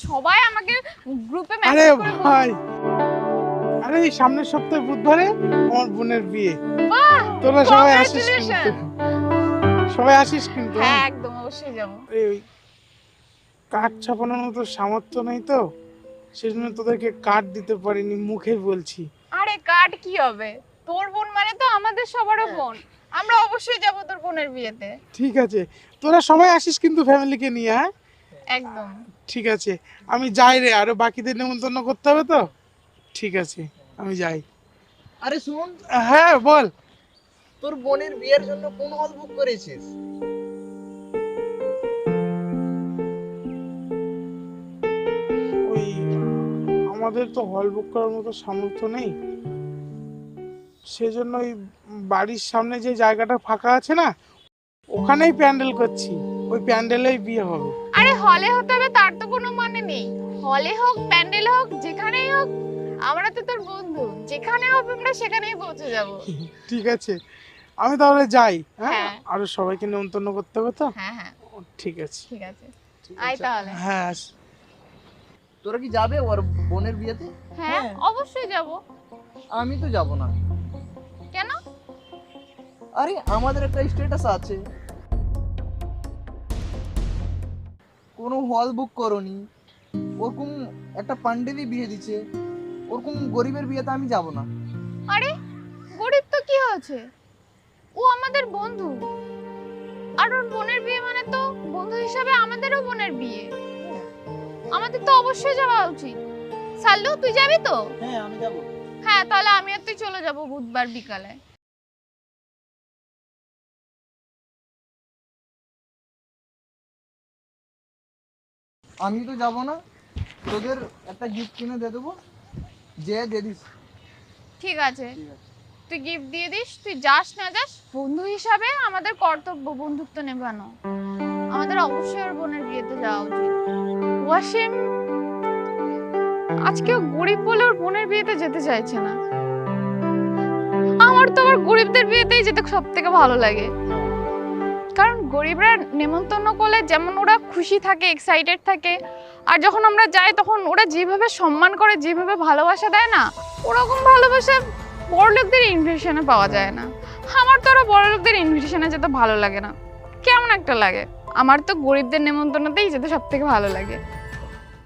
সবাই আমাকে গ্রুপে আরে মেসেজ করে ভাই, আরে এই সামনের সপ্তাহে বুধবারে আমার বোনের বিয়ে। বাহ তোরা সবাই আসিস congratulations! কিন্তু, সবাই আসিস কিন্তু। হ্যাঁ একদম অবশ্যই যাব। ওই কার্ড ছাপানোর মতো সামর্থ্য নেই তো, সেজন্য তোদেরকে কার্ড দিতে পারিনি, মুখে বলছি। আরে কার্ড কি হবে, তোর বোন মানে তো আমাদের সবারও বোন, আমরা অবশ্যই যাব তোর বোনের বিয়েতে। ঠিক আছে, তোরা সবাই আসিস কিন্তু ফ্যামিলিকে নিয়ে। হ্যাঁ একদম। ঠিক আছে, আমি যাই রে, আরো বাকিদের নেমন্তন্ন করতে হবে তো। ঠিক আছে, আমি যাই। আরে শুন, হ্যাঁ বল। তোর বোনের বিয়ের জন্য কোন হল বুক করেছিস? ওই আমাদের তো হল বুক করার মতো সামর্থ্য নেই, সেজন্য ওই বাড়ির সামনে যে জায়গাটা ফাঁকা আছে না, ওখানেই প্যান্ডেল করছি, ওই প্যান্ডেলেই বিয়ে হবে। আরে হলে হতে হবে তার তো কোনো মানে নেই, হলে হোক প্যান্ডেল হোক যেখানেই হোক, আমরা তো তোর বন্ধু, যেখানে হবে আমরা সেখানেই পৌঁছে যাব। ঠিক আছে, আমি তাহলে যাই। হ্যাঁ হ্যাঁ। আরো সবাইকে নেমন্তন্ন করতে হবে তো। হ্যাঁ হ্যাঁ ঠিক আছে, ঠিক আছে, ঠিক আয় আছে। তাহলে। হ্যাঁ তোরা কি যাবে ওর বোনের বিয়েতে? হ্যাঁ অবশ্যই যাব। আমি তো যাব না। কেন? আরে আমাদের একটা স্ট্যাটাস আছে, কোনো হল বুক করনি, ওরকম একটা পান্ডেলি বিয়ে দিচ্ছে, ওরকম গরিবের বিয়েতে আমি যাব না। আরে গরিব তো কি হয়েছে, ও আমাদের বন্ধু, আর ওর বোনের বিয়ে মানে তো বন্ধু হিসাবে আমাদেরও বোনের বিয়ে, আমাদের তো অবশ্যই যাওয়া উচিত। সাল্লু তুই যাবি তো? হ্যাঁ আমি যাব। হ্যাঁ তাহলে আমি আর তুই চলে যাব বুধবার বিকালে। আমি তো যাব না, তোদের একটা গিফট কিনে দিয়ে দেবো, যে দিয়ে দিস। ঠিক আছে, তুই গিফট দিয়ে দিস, তুই যাস না যাস, বন্ধু হিসাবে আমাদের কর্তব্য বন্ধুত্ব নেভানো, আমাদের অবশ্যই ওর বোনের বিয়েতে যাওয়া উচিত। ওয়াসিম আজকে গরিব বলে ওর বোনের বিয়েতে যেতে চাইছে না, আমার তো আবার গরিবদের বিয়েতেই যেতে সব থেকে ভালো লাগে, কারণ গরিবরা নেমন্তন্ন করলে যেমন ওরা খুশি থাকে, এক্সাইটেড থাকে, আর যখন আমরা যাই তখন ওরা যেভাবে সম্মান করে, যেভাবে ভালোবাসা দেয় না, ওরকম ভালোবাসা বড়লোকদের ইনভিটেশনে পাওয়া যায় না। আমার তো ওরা বড়লোকদের ইনভিটেশনে যেতে ভালো লাগে না, কেমন একটা লাগে, আমার তো গরিবদের নেমন্তন্নতেই যেতে সব থেকে ভালো লাগে।